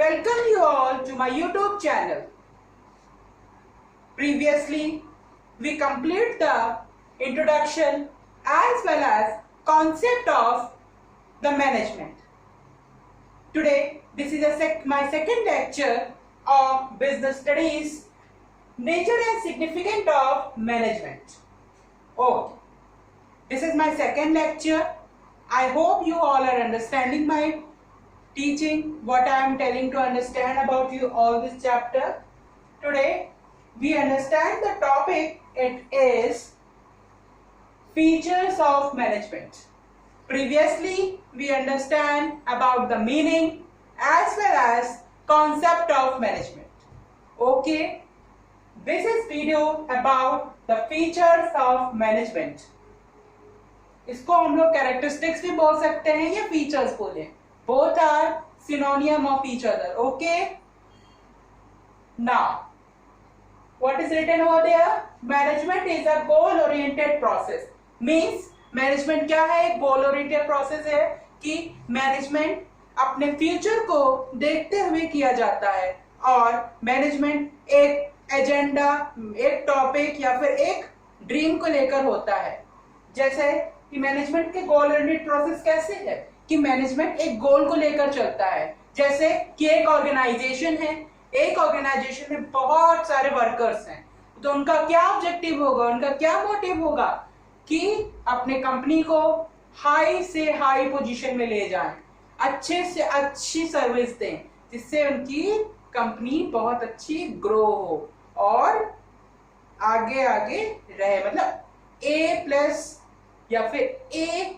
welcome you all to my YouTube channel. Previously, we complete the introduction as well as concept of the management. Today, this is my second lecture of business studies, nature and significance of management. Okay, this is my second lecture. I hope you all are understanding my teaching, what I am telling to understand about you all this chapter. Today we understand the topic. It is features of management. Previously we understand about the meaning as well as concept of management. Okay, this is video about the features of management. इसको हम लोग characteristics भी बोल सकते हैं या features बोले. Both are synonym of each other. Okay. Now, what is written over there? Management is a goal-oriented process. Means management क्या है? एक goal-oriented process है कि management अपने future को देखते हुए किया जाता है और management एक एजेंडा, एक टॉपिक या फिर एक ड्रीम को लेकर होता है. जैसे कि मैनेजमेंट के गोल ओरिएंटेड प्रोसेस कैसे है कि मैनेजमेंट एक गोल को लेकर चलता है. जैसे कि एक ऑर्गेनाइजेशन है, एक ऑर्गेनाइजेशन में बहुत सारे वर्कर्स हैं, तो उनका क्या ऑब्जेक्टिव होगा, उनका क्या मोटिव होगा कि अपने कंपनी को हाई से हाई पोजीशन में ले जाएं, अच्छे से अच्छी सर्विस दें जिससे उनकी कंपनी बहुत अच्छी ग्रो हो और आगे आगे रहे. मतलब A+ या फिर ए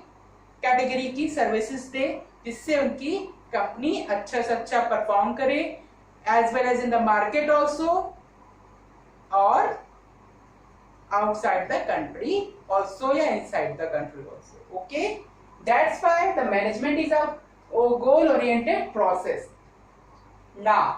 कैटेगरी की सर्विसेज दे जिससे उनकी कंपनी अच्छा से अच्छा परफॉर्म करे as well as in the market also और आउटसाइड द कंट्री ऑल्सो या inside the country also. Okay, that's why the management is a goal oriented process. Now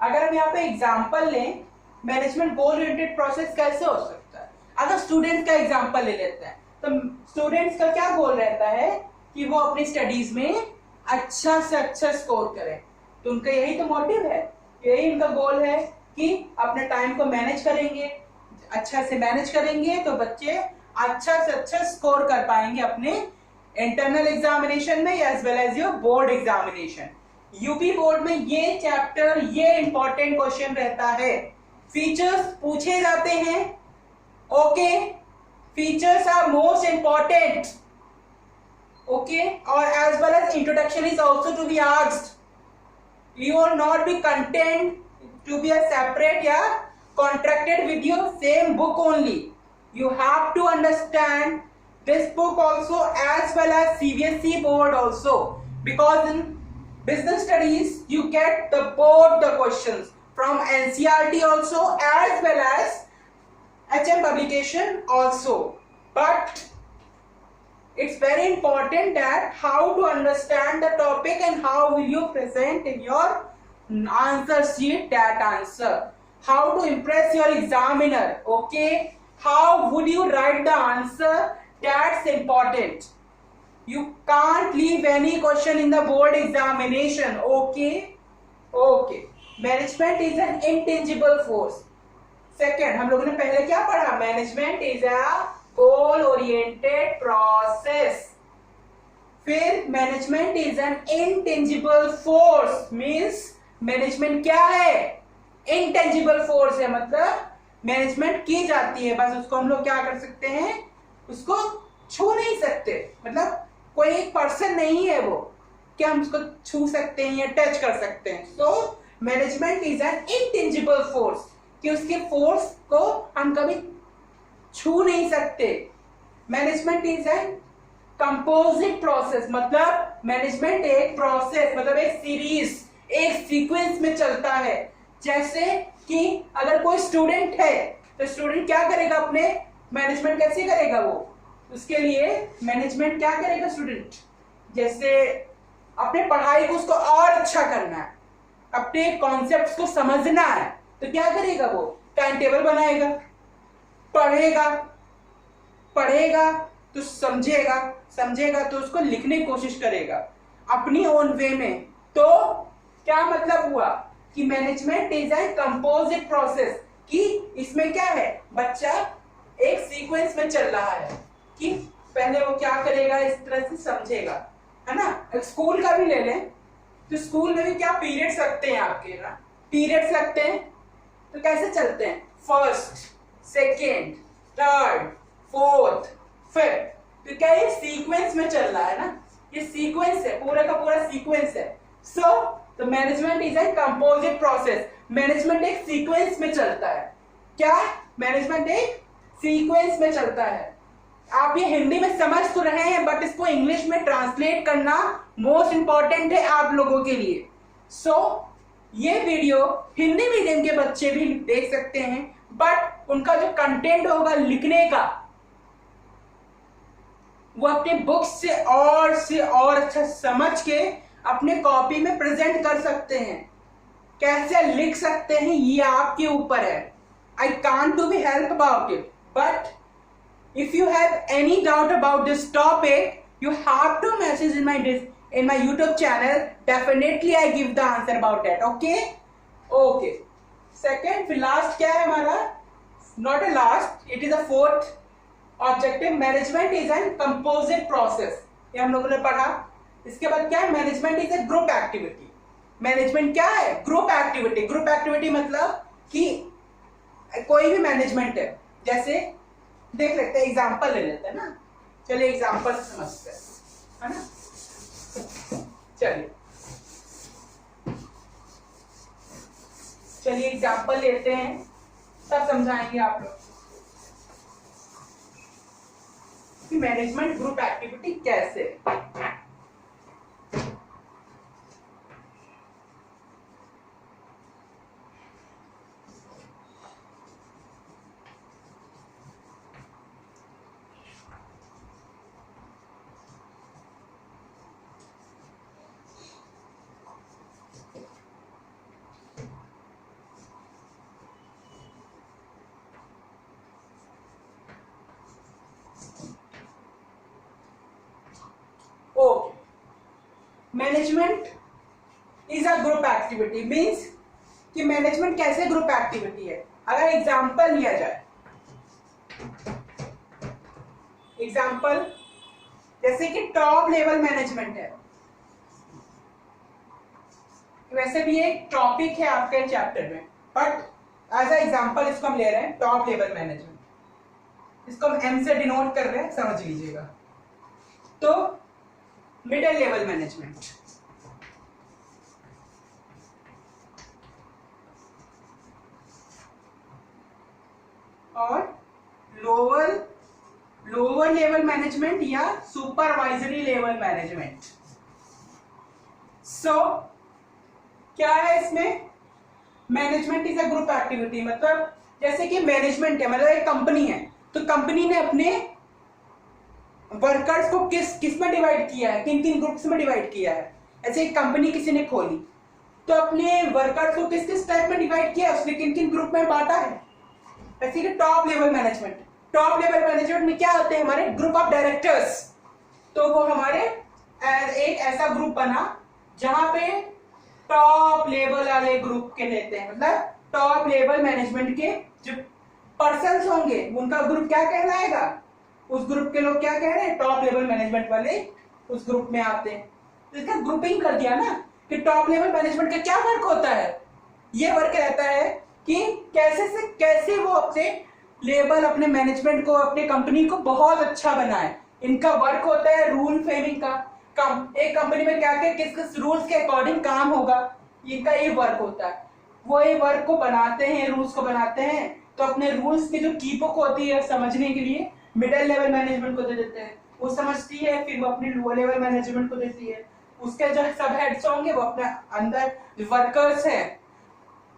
अगर हम यहाँ पे एग्जांपल लें, मैनेजमेंट गोल ओरिएंटेड प्रोसेस कैसे हो सकता है. अगर स्टूडेंट्स का एग्जांपल ले लेते हैं तो स्टूडेंट्स का क्या गोल रहता है कि वो अपनी स्टडीज में अच्छा से अच्छा स्कोर करें. तो उनका यही तो मोटिव है, यही उनका गोल है कि अपने टाइम को मैनेज करेंगे, अच्छा से मैनेज करेंगे तो बच्चे अच्छा से अच्छा स्कोर कर पाएंगे अपने इंटरनल एग्जामिनेशन में as well as your board examination. UP board में ये चैप्टर, ये इंपॉर्टेंट क्वेश्चन रहता है. फीचर्स पूछे जाते हैं. Okay, features are most important. Okay, or as well as introduction is also to be asked. You will not be content to be a separate contracted with your same book only. You have to understand this book also as well as CBSE board also, because in business studies you get both the questions from NCERT also as well as HM publication also. But it's very important that how to understand the topic and how will you present in your answer sheet that answer. How to impress your examiner. Okay, how would you write the answer? That's important. You can't leave any question in the board examination. Okay. Management is an intangible force. Second, हम लोगों ने पहले क्या पढ़ा? Management is a goal oriented process. फिर management is an intangible force. Means management क्या है? Intangible force है, मतलब मैनेजमेंट की जाती है, बस उसको हम लोग क्या कर सकते हैं, उसको छू नहीं सकते. मतलब कोई एक पर्सन नहीं है वो कि हम उसको छू सकते हैं या टच कर सकते हैं. So management is an intangible force कि उसके फोर्स को हम कभी छू नहीं सकते. Management is N composite process. मतलब मैनेजमेंट एक प्रोसेस, मतलब एक सीरीज, एक सीक्वेंस में चलता है. जैसे कि अगर कोई स्टूडेंट है तो स्टूडेंट क्या करेगा, अपने मैनेजमेंट कैसे करेगा वो, उसके लिए मैनेजमेंट क्या करेगा स्टूडेंट, जैसे अपने पढ़ाई को उसको और अच्छा करना है, अपने कॉन्सेप्ट्स को समझना है, तो क्या करेगा वो, टाइम टेबल बनाएगा, पढ़ेगा तो समझेगा तो उसको लिखने की कोशिश करेगा अपनी ओन वे में. तो क्या मतलब हुआ कि management is a composite process, कि इसमें क्या है, बच्चा एक सीक्वेंस में चल रहा है कि पहले वो क्या करेगा, इस तरह से समझेगा, है ना। स्कूल का भी ले लें तो स्कूल में भी क्या पीरियड्स लगते हैं आपके ना, पीरियड्स लगते हैं तो कैसे चलते हैं, first, second, third, fourth, fifth, तो क्या ये सीक्वेंस में चल रहा है ना, ये सीक्वेंस है, पूरा का पूरा सीक्वेंस है। So the management is a composite process, management एक सीक्वेंस में चलता है। क्या, मैनेजमेंट एक सीक्वेंस में चलता है। आप ये हिंदी में समझ तो रहे हैं, बट इसको इंग्लिश में ट्रांसलेट करना मोस्ट इंपॉर्टेंट है आप लोगों के लिए। सो ये वीडियो हिंदी मीडियम के बच्चे भी देख सकते हैं, बट उनका जो कंटेंट होगा लिखने का, वो अपने बुक्स से और अच्छा समझ के अपने कॉपी में प्रेजेंट कर सकते हैं। कैसे लिख सकते हैं ये आपके ऊपर है। I can't do B help about it, but if you have any doubt about this topic, you have to message in my YouTube channel. Definitely I give the answer about that. Okay. Second, फिर last क्या है हमारा, not a last, it is a fourth objective. Management is a composite process, ये हम लोगों ने पढ़ा। इसके बाद क्या है, management is a group activity. Management क्या है, ग्रुप एक्टिविटी। ग्रुप एक्टिविटी मतलब कि कोई भी मैनेजमेंट है, जैसे देख लेते हैं, एग्जांपल ले लेते हैं ना, चलिए एग्जांपल से समझते हैं, है ना। चलिए एग्जांपल लेते हैं, तब समझाएंगे आप लोग कि मैनेजमेंट ग्रुप एक्टिविटी कैसे। Management is a group activity, means कि मैनेजमेंट कैसे ग्रुप एक्टिविटी है। अगर एग्जांपल लिया जाए, एग्जांपल जैसे कि टॉप लेवल मैनेजमेंट है, वैसे भी एक टॉपिक है आपके चैप्टर में, बट एज अ एग्जांपल इसको हम ले रहे हैं, टॉप लेवल मैनेजमेंट। इसको हम एम से डिनोट कर रहे हैं, समझ लीजिएगा। तो मिडिल लेवल मैनेजमेंट, और लोअर लेवल मैनेजमेंट या सुपरवाइजरी लेवल मैनेजमेंट। सो क्या है इसमें, management is a group activity, मतलब जैसे कि मैनेजमेंट है, मतलब एक कंपनी है, तो कंपनी ने अपने वर्कर्स को किस में डिवाइड किया है, किन किन ग्रुप्स में डिवाइड किया है। ऐसे एक कंपनी किसी ने खोली तो अपने वर्कर्स को किस किस टाइप में डिवाइड किया, उसने किन किन ग्रुप में बांटा है। ऐसे कि top level management, top level management में क्या होते हैं, हमारे ग्रुप ऑफ डायरेक्टर्स। तो वो हमारे एक ऐसा ग्रुप बना जहां पे टॉप लेवल वाले ग्रुप के लेते हैं, मतलब टॉप लेवल मैनेजमेंट के जो पर्सन्स होंगे उनका ग्रुप क्या कहलाएगा, उस ग्रुप के लोग क्या कह रहे हैं, टॉप लेवल मैनेजमेंट वाले उस ग्रुप में आते हैं। तो इसका ग्रुपिंग कर दिया ना कि टॉप लेवल मैनेजमेंट का क्या वर्क होता है। ये वर्क रहता है कि कैसे वो अपने लेवल, अपने मैनेजमेंट को, अपने कंपनी को बहुत अच्छा बनाए। इनका वर्क होता है रूल फ्रेमिंग का। एक कंपनी में क्या क्या किस किस रूल्स के अकॉर्डिंग काम होगा, इनका ये वर्क होता है। वो ये वर्क को बनाते हैं, रूल्स को बनाते हैं, तो अपने रूल्स की जो की बुक होती है समझने के लिए मिडिल लेवल मैनेजमेंट को दे देते हैं, वो समझती है, फिर वो अपनी लोअर लेवल मैनेजमेंट को देती है। उसके जो सब हेड्स होंगे वो अपने अंदर जो वर्कर्स हैं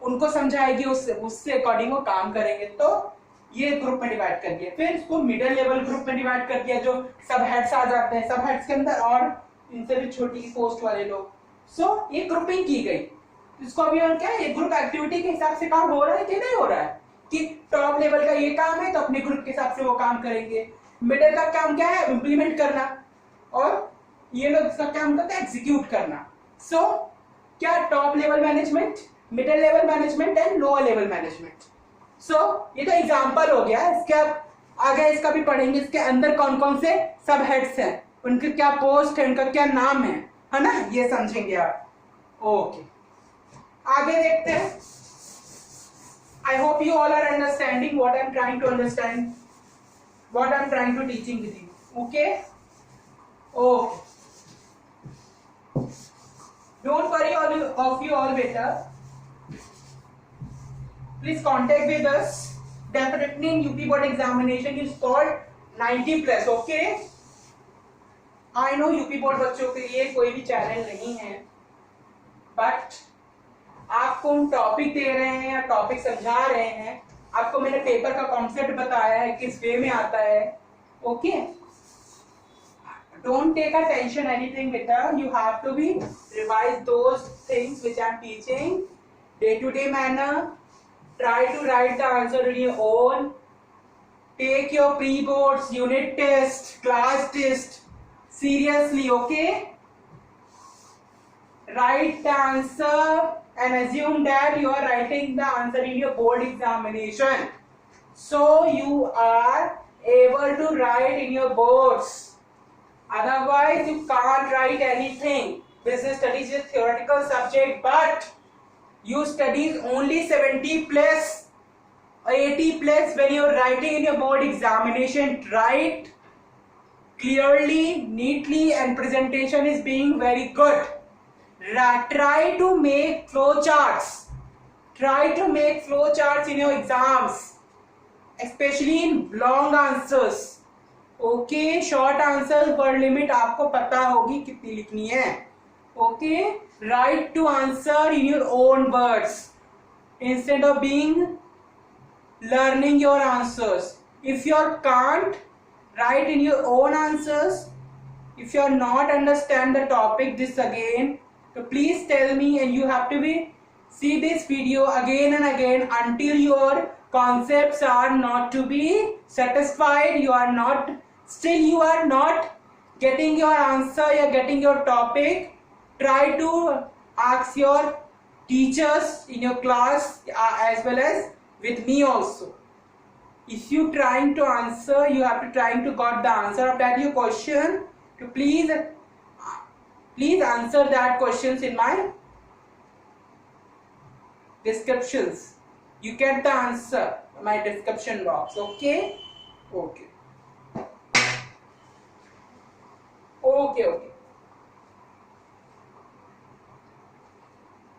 उनको समझाएगी, उससे अकॉर्डिंग वो काम करेंगे। तो ये ग्रुप में डिवाइड कर दिया, फिर इसको मिडिल लेवल ग्रुप में डिवाइड कर दिया, जो सब हेड्स आ जाते हैं, सब हेड्स के अंदर और इनसे भी छोटी पोस्ट वाले लोग। सो ये ग्रुपिंग की गई। इसको अभी और क्या है, ये ग्रुप एक्टिविटी के हिसाब से काम हो रहा है कि नहीं हो रहा है, कि टॉप लेवल का ये काम है तो अपने ग्रुप के हिसाब से वो काम करेंगे। मिडिल का काम क्या है, इम्प्लीमेंट करना, और ये लोग इसका काम करते हैं एग्जीक्यूट करना। सो क्या top level management, middle level management and lower level management. So ये तो एग्जांपल हो गया, इसके आप आगे इसका भी पढ़ेंगे, इसके अंदर कौन कौन से सब हेड्स हैं, उनके क्या पोस्ट है, उनका क्या नाम है ना, ये समझेंगे आप। ओके, आगे देखते हैं। I hope you all are understanding what I am trying to understand, what I am trying to teaching with you. Okay okay, don't worry all of you all beta, please contact with us, definitely in UP board examination you scored 90 plus, okay? I know UP board बच्चों के लिए कोई भी challenge नहीं है, but आपको हम topic दे रहे हैं या टॉपिक समझा रहे हैं, आपको मैंने पेपर का कॉन्सेप्ट बताया है किस वे में आता है। Okay, don't take attention anything beta, you have to be revise those things which I am teaching day to day manner, try to write the answer on your own, take your pre-boards, unit test, class test seriously, okay? Write the answer and assume that you are writing the answer in your board examination, so you are able to write in your boards. Otherwise, you can't write anything. Business studies is a theoretical subject, but you study only 70 plus, 80 plus when you're writing in your board examination. Write clearly, neatly, and presentation is being very good. Try to make flow charts. Try to make flow charts in your exams, especially in long answers. Okay, short answer word limit आपको पता होगी कितनी लिखनी है। Okay, write to answer in your own words instead of being learning your answers. If you can't write in your own answers, if you are not understand the topic this again, तो please tell me and you have to be see this video again and again until your concepts are not to be satisfied, you are not, still you are not getting your answer, you are getting your topic. Try to ask your teachers in your class as well as with me also. If you trying to answer, you have to trying to got the answer of that your question, to please answer that questions in my descriptions. You get the answer my description box. Okay, okay, okay, okay,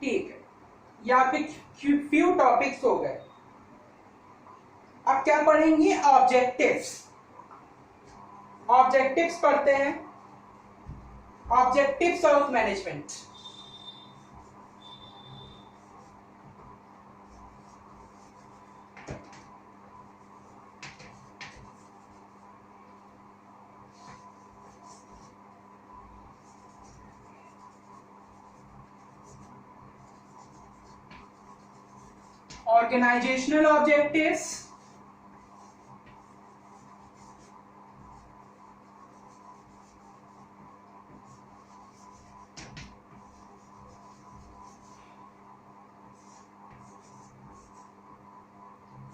ठीक है। यहाँ पे few topics हो गए, अब क्या पढ़ेंगे? Objectives. Objectives पढ़ते हैं, objectives of management. Organizational objectives,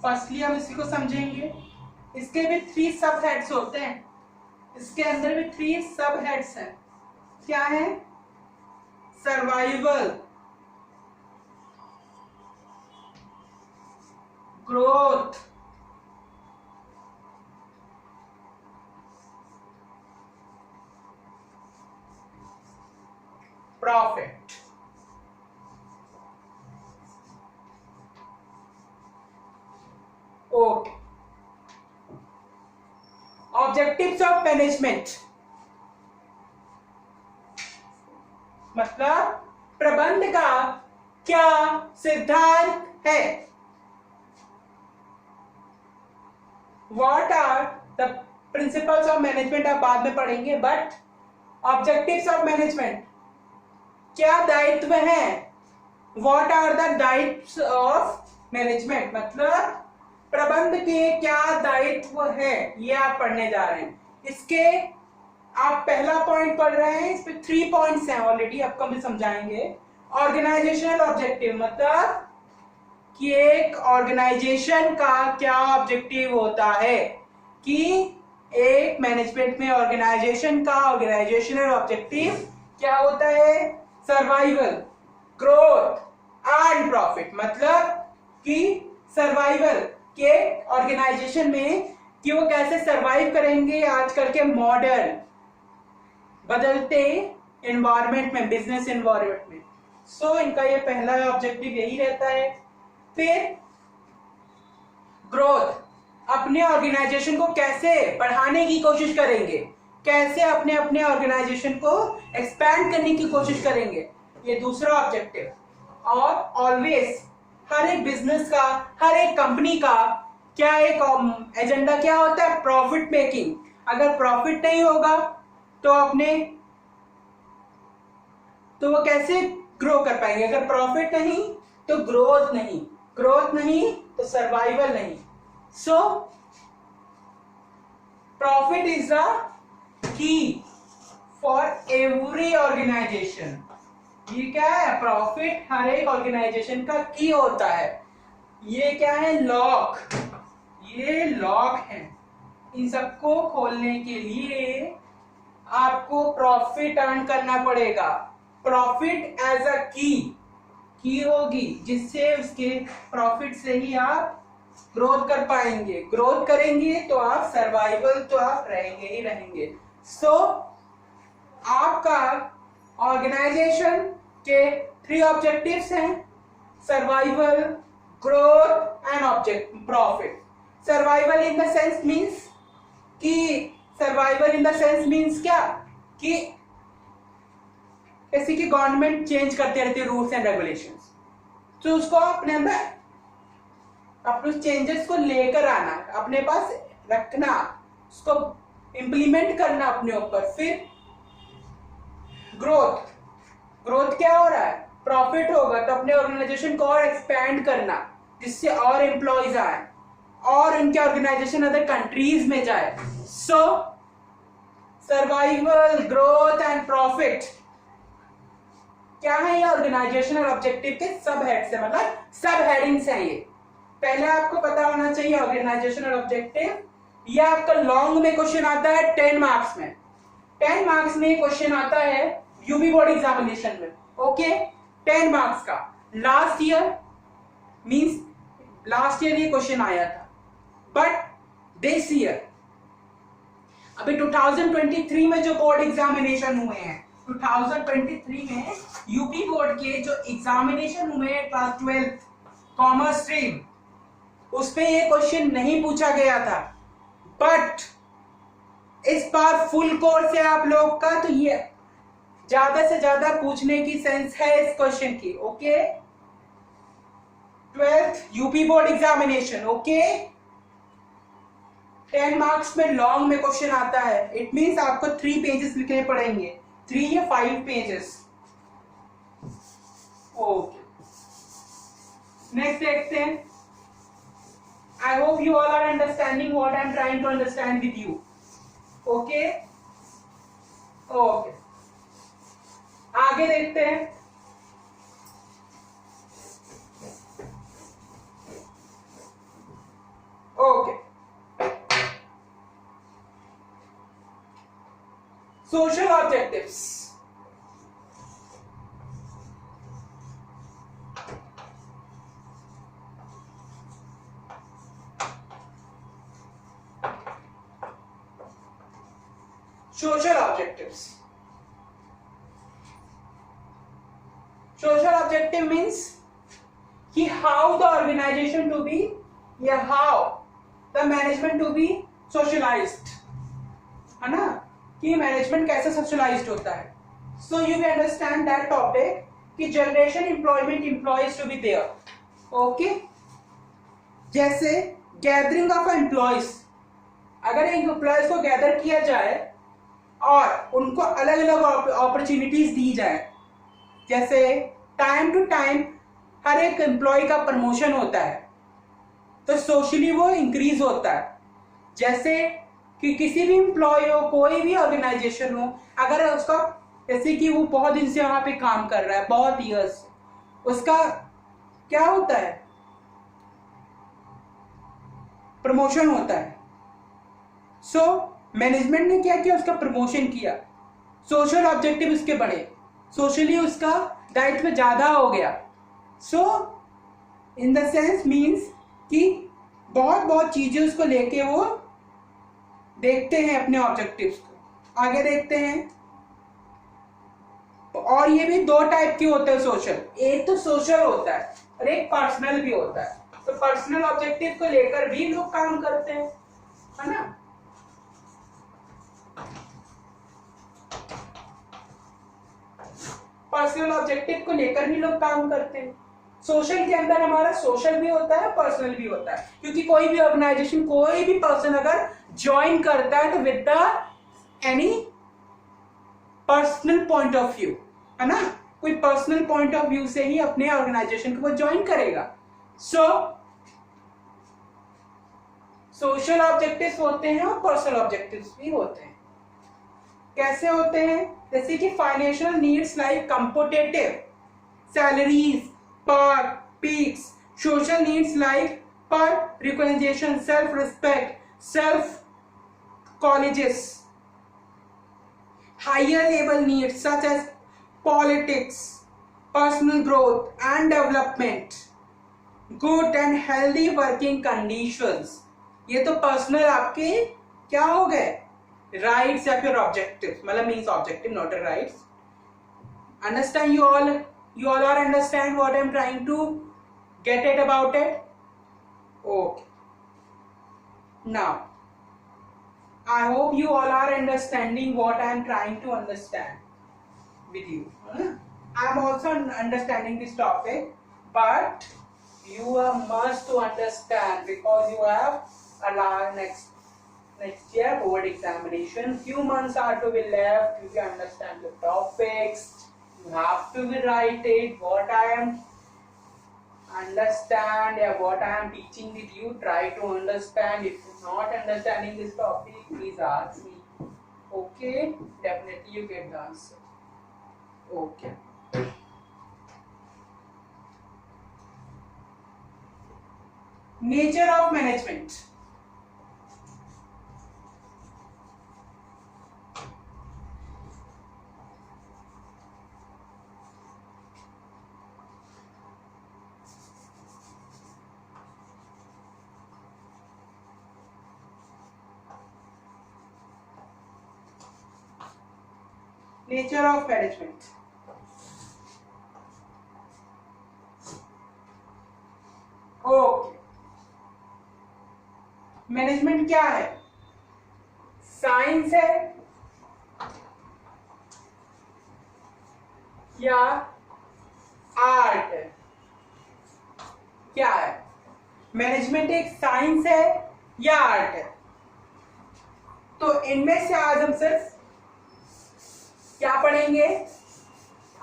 firstly हम इसी को समझेंगे। इसके भी 3 सब हेड्स होते हैं, इसके अंदर भी 3 सब हेड्स हैं। क्या है? Survival, growth, profit. Okay, objectives of management मतलब प्रबंध का क्या सिद्धांत है। What are the principles of management आप बाद में पढ़ेंगे, बट objectives of management क्या दायित्व है। What are the दायित्व of management मतलब प्रबंध के क्या दायित्व है, ये आप पढ़ने जा रहे हैं। इसके आप पहला पॉइंट पढ़ रहे हैं, इस पे 3 पॉइंट्स हैं ऑलरेडी, आपको हम समझाएंगे। ऑर्गेनाइजेशनल ऑब्जेक्टिव मतलब कि एक ऑर्गेनाइजेशन का क्या ऑब्जेक्टिव होता है, कि एक मैनेजमेंट में ऑर्गेनाइजेशन का ऑर्गेनाइजेशनल ऑब्जेक्टिव क्या होता है, सर्वाइवल, ग्रोथ एंड प्रॉफिट। मतलब कि सर्वाइवल के ऑर्गेनाइजेशन में कि वो कैसे सर्वाइव करेंगे आजकल के मॉडर्न बदलते एनवायरनमेंट में, बिजनेस एनवायरनमेंट में। सो इनका ये पहला ऑब्जेक्टिव यही रहता है। फिर ग्रोथ, अपने ऑर्गेनाइजेशन को कैसे बढ़ाने की कोशिश करेंगे, कैसे अपने अपने ऑर्गेनाइजेशन को एक्सपैंड करने की कोशिश करेंगे, ये दूसरा ऑब्जेक्टिव। और ऑलवेज हर एक बिजनेस का, हर एक कंपनी का क्या एक एजेंडा क्या होता है, प्रॉफिट मेकिंग। अगर प्रॉफिट नहीं होगा तो वो कैसे ग्रो कर पाएंगे, अगर प्रॉफिट नहीं तो ग्रोथ नहीं, ग्रोथ नहीं तो सर्वाइवल नहीं। So profit is the key for every organisation. ये क्या है, प्रॉफिट हर एक ऑर्गेनाइजेशन का की होता है। ये क्या है, लॉक, ये लॉक है। इन सबको खोलने के लिए आपको प्रॉफिट अर्न करना पड़ेगा। प्रॉफिट एज अ की होगी, जिससे उसके प्रॉफिट से ही आप ग्रोथ कर पाएंगे। ग्रोथ करेंगे तो आप सर्वाइवल तो आप रहेंगे ही रहेंगे। सो आपका ऑर्गेनाइजेशन के 3 ऑब्जेक्टिव्स हैं, survival, growth and object profit. Survival in the sense means क्या, कि जैसे कि गवर्नमेंट चेंज करते रहती है रूल्स एंड रेगुलेशंस, तो उसको अपने अंदर अपने चेंजेस को लेकर आना, अपने पास रखना, उसको इंप्लीमेंट करना अपने ऊपर। फिर ग्रोथ, ग्रोथ क्या हो रहा है, प्रॉफिट होगा तो अपने ऑर्गेनाइजेशन को और एक्सपैंड करना, जिससे और एम्प्लॉयज आए और उनके ऑर्गेनाइजेशन अदर कंट्रीज में जाए। सो सर्वाइवल, ग्रोथ एंड प्रॉफिट क्या है, ये ऑर्गेनाइजेशनल ऑब्जेक्टिव के सब हेड्स है, मतलब सब हेडिंग्स हैं। ये पहले आपको पता होना चाहिए ऑर्गेनाइजेशनल ऑब्जेक्टिव। ये आपका लॉन्ग में क्वेश्चन आता है 10 मार्क्स में। 10 मार्क्स में क्वेश्चन आता है यूपी बोर्ड एग्जामिनेशन में। ओके, 10 मार्क्स का। लास्ट ईयर ये क्वेश्चन आया था, बट दिस ईयर अभी 2023 में जो बोर्ड एग्जामिनेशन हुए हैं, 2023 में यूपी बोर्ड के जो एग्जामिनेशन हुए हैं क्लास 12 कॉमर्स स्ट्रीम, उस पे ये क्वेश्चन नहीं पूछा गया था। बट इस बार फुल कोर्स है आप लोग का, तो ये ज्यादा से ज्यादा पूछने की सेंस है इस क्वेश्चन की। Okay, 12th UP board examination. Okay, 10 marks में लॉन्ग में क्वेश्चन आता है। इट मींस आपको 3 पेजेस लिखने पड़ेंगे, 3 या 5 पेजेस। ओके, नेक्स्ट देखते हैं। I hope you all are understanding what I am trying to understand with you. Okay? Okay. आगे देखते हैं। Okay. Social objectives. Social objectives. Social objective means कि how the organization to be, या how the management to be socialized, है ना, कि management कैसे socialised होता है। So you will understand that topic कि generation employment employees to be there. Okay? जैसे गैदरिंग ऑफ एम्प्लॉयज, अगर एम्प्लॉयज को गैदर किया जाए और उनको अलग अलग अपॉर्चुनिटीज दी जाए, जैसे टाइम टू टाइम हर एक एम्प्लॉय का प्रमोशन होता है तो सोशली वो इंक्रीज होता है। जैसे कि किसी भी एम्प्लॉय हो, कोई भी ऑर्गेनाइजेशन हो, अगर उसका जैसे कि वो बहुत दिन से वहां पे काम कर रहा है, बहुत ईयर्स, उसका क्या होता है, प्रमोशन होता है। सो मैनेजमेंट ने क्या किया, उसका प्रमोशन किया, सोशल ऑब्जेक्टिव उसके बढ़े, सोशली उसका दायित्व ज्यादा हो गया। सो इन द सेंस मीन्स कि बहुत बहुत चीजें उसको लेके वो देखते हैं अपने ऑब्जेक्टिव्स को। आगे देखते हैं, और ये भी दो टाइप के होते हैं सोशल, एक तो सोशल होता है और एक पर्सनल भी होता है। तो पर्सनल ऑब्जेक्टिव को लेकर भी लोग काम करते हैं, है ना। पर्सनल ऑब्जेक्टिव को लेकर भी लोग काम करते हैं। सोशल के अंदर हमारा सोशल भी होता है, पर्सनल भी होता है, क्योंकि कोई भी ऑर्गेनाइजेशन, कोई भी पर्सन अगर ज्वाइन करता है तो with the any personal point of view, है ना, कोई पर्सनल पॉइंट ऑफ व्यू से ही अपने ऑर्गेनाइजेशन को वो ज्वाइन करेगा। सो सोशल ऑब्जेक्टिव्स होते हैं और पर्सनल ऑब्जेक्टिव्स भी होते हैं। कैसे होते हैं, जैसे कि financial needs like competitive salaries, per peaks, social needs like per recognition, self-respect, self-colleges, higher level needs such as politics, personal growth and development, good and healthy working conditions। ये तो पर्सनल आपके क्या हो गए, राइट्स या फिर objective, मतलब means objective not a rights. Understand you all are understand what I'm trying to get it about it? Okay, now I hope you all are understanding what I'm trying to understand with you. I'm also understanding this topic, but you must to understand, because you have a lot next year board examination. Few months are to be left. You can understand the topics. You have to be write it. What I am understand, yeah, what I am teaching with you, try to understand. If you're not understanding this topic, please ask me. Okay, definitely you get the answer. Okay. Nature of management. Nature of management. Okay, management क्या है, science है या art है, क्या है, management एक science है या आर्ट है। तो इनमें से आज हम सिर्फ क्या पढ़ेंगे,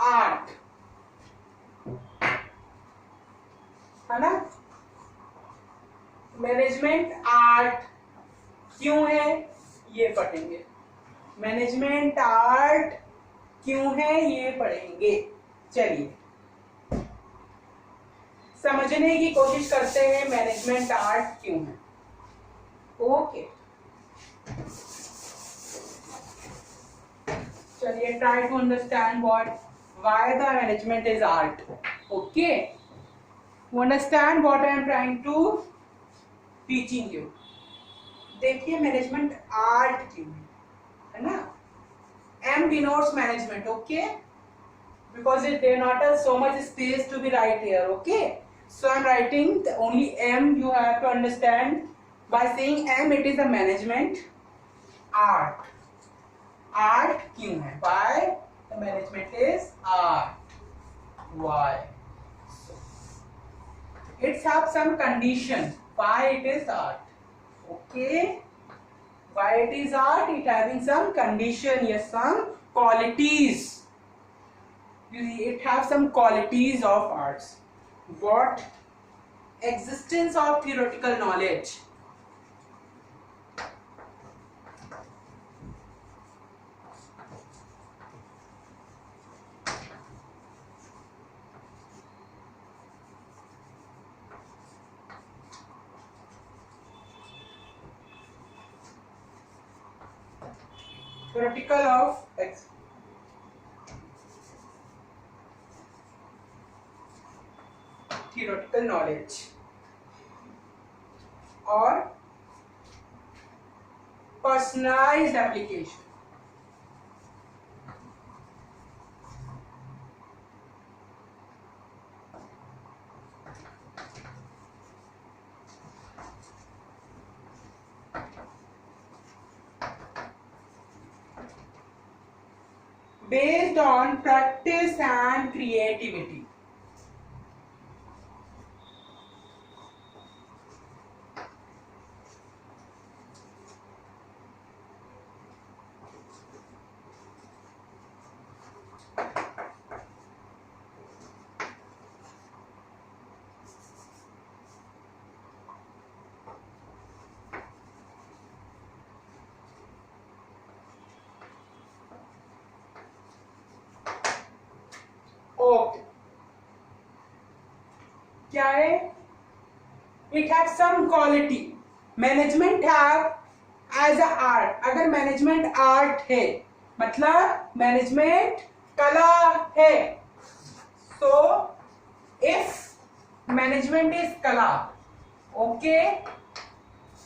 आर्ट, है ना। मैनेजमेंट आर्ट क्यों है ये पढ़ेंगे, मैनेजमेंट आर्ट क्यों है ये पढ़ेंगे। चलिए समझने की कोशिश करते हैं मैनेजमेंट आर्ट क्यों है। ओके, चलिए try to understand why the management is art. Okay, you understand what I am trying to teaching you. देखिए मैनेजमेंट आर्ट क्यों है ना। M denotes management, okay, because there not so much space to be write here. Okay, so I'm writing only M. You have to understand by saying M, it is a management art. Art क्यों है, why the management is art, why it's have some condition why it is art. Okay, why it is art, it having some condition, yes, some qualities, it have some qualities of arts. What, existence of theoretical knowledge, theoretical of theoretical knowledge or personalized application. Based on practice and creativity. Okay. क्या है? It has some quality. Management have as a art. अगर management art है, मतलब management कला है. So if management is कला, okay.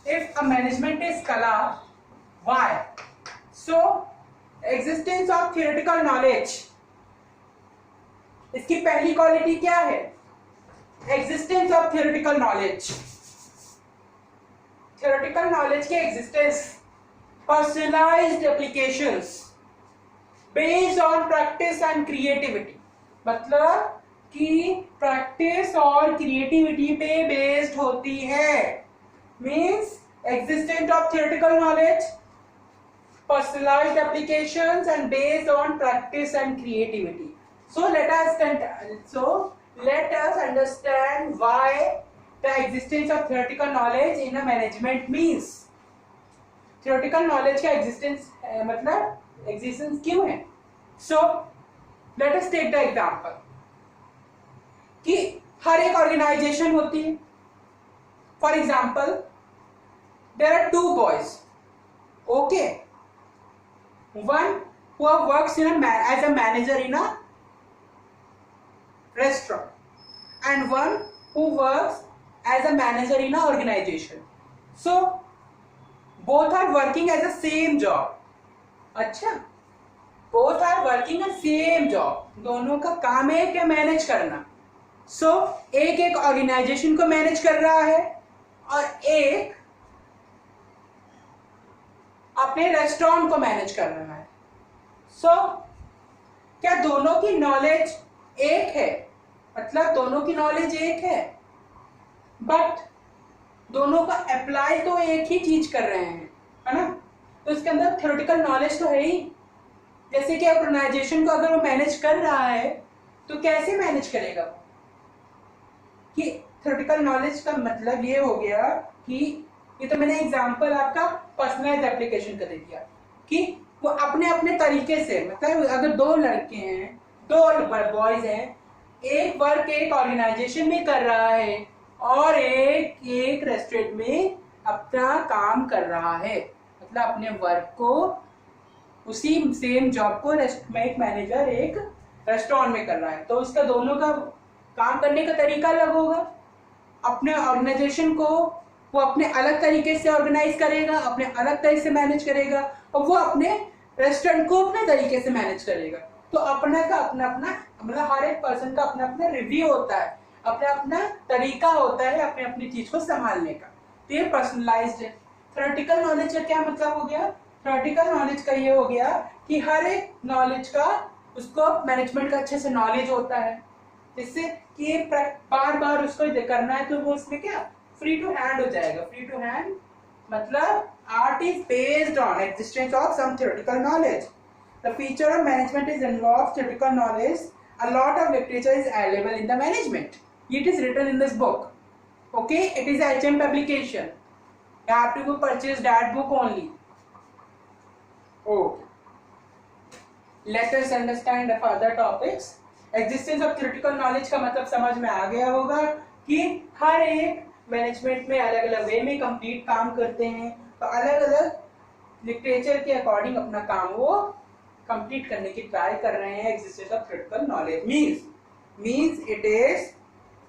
If a management is कला, why? So existence of theoretical knowledge. इसकी पहली क्वालिटी क्या है? Existence of theoretical knowledge. Theoretical knowledge के existence, personalised applications based on practice and creativity. मतलब कि प्रैक्टिस और क्रिएटिविटी पे बेस्ड होती है. Means existence of theoretical knowledge, personalised applications and based on practice and creativity. So let us understand why the existence of theoretical knowledge in a management means. Theoretical knowledge का existence मतलब existence क्यों है? So let us take the example कि हर एक organization होती है. For example, there are two boys. Okay, one who works as a manager in a restaurant and one who works as a manager in an organization. So both are working as a same job. अच्छा, both are working a same job. दोनों का काम है क्या? Manage करना. So एक organisation को manage कर रहा है और एक अपने रेस्टोरेंट को मैनेज कर रहा है. So क्या दोनों की नॉलेज एक है? मतलब दोनों की नॉलेज एक है, बट दोनों का अप्लाई तो एक ही चीज कर रहे हैं, है ना? तो इसके अंदर थ्योरेटिकल नॉलेज तो है ही. जैसे कि ऑर्गेनाइजेशन को अगर वो मैनेज कर रहा है तो कैसे मैनेज करेगा? कि थ्योरेटिकल नॉलेज का मतलब ये हो गया कि ये तो मैंने एग्जांपल आपका पर्सनलाइज्ड एप्लीकेशन का दे दिया कि वो अपने अपने तरीके से, मतलब अगर दो लड़के हैं, दो बॉयज हैं, एक वर्क एक ऑर्गेनाइजेशन में कर रहा है और एक रेस्टोरेंट में अपना काम कर रहा है. मतलब अपने वर्क को, उसी सेम जॉब को एक मैनेजर एक रेस्टोरेंट में कर रहा है, तो उसका दोनों का काम करने का तरीका अलग होगा. अपने ऑर्गेनाइजेशन को वो अपने अलग तरीके से ऑर्गेनाइज करेगा, अपने अलग तरीके से मैनेज करेगा, और वो अपने रेस्टोरेंट को अपने तरीके से मैनेज करेगा. तो अपना का अपना अपना, मतलब हर एक पर्सन का अपना अपना रिव्यू होता है, अपना अपना तरीका होता है अपने अपनी चीज को संभालने का. तो ये पर्सनलाइज्ड है. थ्योरेटिकल नॉलेज का क्या मतलब हो गया? थ्योरेटिकल नॉलेज का ये हो गया कि हर एक नॉलेज का उसको मैनेजमेंट का अच्छे से नॉलेज होता है, जिससे कि बार बार उसको करना है तो वो उसमें क्या फ्री टू हैंड हो जाएगा. फ्री टू हैंड मतलब art is based on existence of some theoretical knowledge. The feature of management is involved theoretical knowledge. A lot of literature is available in the management. It is written in this book. Okay, it is a HM publication. You have to purchase that book only. Okay. Let us understand the further topics. Existence of theoretical knowledge का मतलब समझ में आ गया होगा कि हर एक management में अलग अलग वे में कंप्लीट काम करते हैं, तो अलग अलग लिटरेचर के अकॉर्डिंग अपना काम वो कंप्लीट करने की ट्राई कर रहे हैं. Existence of theoretical knowledge means it is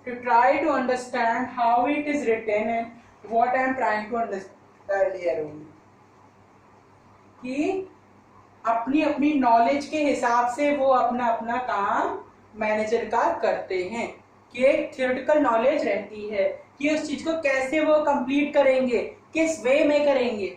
to try to understand how it is written and what I am trying to understand earlier only. कि अपनी अपनी नॉलेज के हिसाब से वो अपना अपना काम मैनेजर का करते हैं. कि एक थियोरेटिकल नॉलेज रहती है कि उस चीज को कैसे वो कंप्लीट करेंगे, किस वे में करेंगे.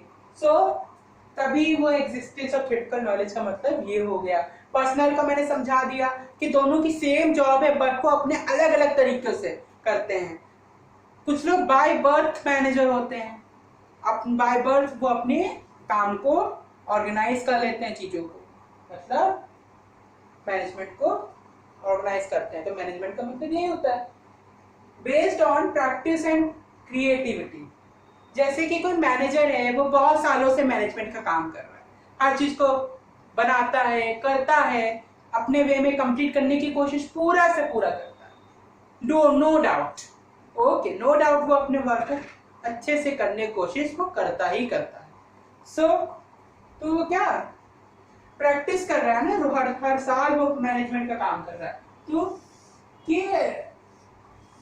तभी वो एग्जिस्टेंस ऑफ थियोरेटिकल नॉलेज का मतलब ये हो गया. पर्सनल का मैंने समझा दिया कि दोनों की सेम जॉब है बट को अपने अलग अलग तरीके से करते हैं. कुछ लोग बाय बर्थ मैनेजर होते हैं, बाय बर्थ वो अपने काम को ऑर्गेनाइज कर लेते हैं, चीजों को मतलब मैनेजमेंट को ऑर्गेनाइज करते हैं. तो मैनेजमेंट का मतलब यही होता है. Based on practice and creativity. जैसे कि कोई मैनेजर है, वो बहुत सालों से मैनेजमेंट का काम कर रहा है, हर चीज को बनाता है, करता है, अपने वे में कंप्लीट करने की कोशिश पूरा से पूरा करता है. No doubt, okay, no doubt वो अपने वर्क अच्छे से करने की कोशिश वो करता ही करता है. तो वो क्या प्रैक्टिस कर रहा है ना, हर साल वो मैनेजमेंट का काम कर रहा है. तो कि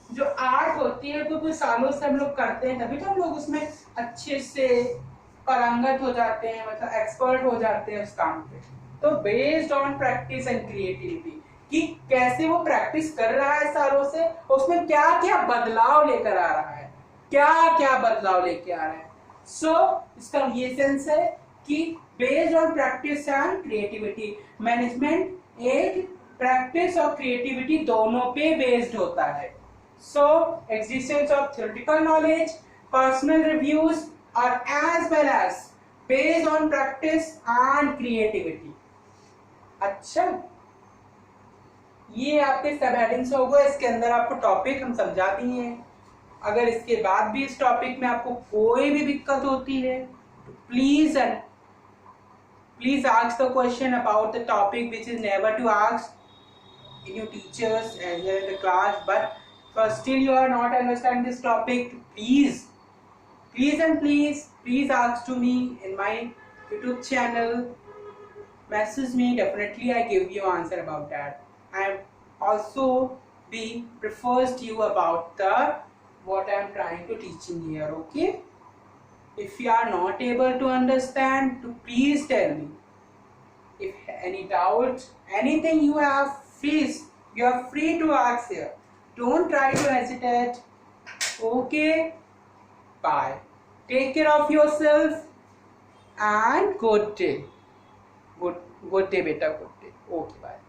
जो आर्ट होती है तो कुछ सालों से हम लोग करते हैं, तभी तो हम लोग उसमें अच्छे से पारंगत हो जाते हैं, मतलब एक्सपर्ट हो जाते हैं उस काम पे. तो based on practice and creativity कि कैसे वो प्रैक्टिस कर रहा है सालों से, उसमें क्या क्या बदलाव लेकर आ रहा है, क्या क्या बदलाव लेके आ रहा है. इसका ये सेंस है कि based on practice and creativity, management एक प्रैक्टिस और क्रिएटिविटी दोनों पे बेस्ड होता है. Existence of theoretical knowledge, personal reviews are as well as based on practice and creativity. अच्छा, ये आपके सब हेडिंग्स हो गए. इसके अंदर आपको टॉपिक हम समझा दिए हैं. अगर इसके बाद भी इस टॉपिक में आपको कोई भी दिक्कत होती है तो please ask the question about the topic which is never to ask in your teachers and in the class, but still you are not understand this topic, please ask to me in my YouTube channel, message me, definitely I give you answer about that. I am also be prefers to you about the what I am trying to teach in here. Okay, if you are not able to understand, to please tell me. If any doubt, anything you have, please, you are free to ask here. Don't try to hesitate. Okay, bye. Take care of yourself and good day. Good day, beta. Good day. Okay, bye.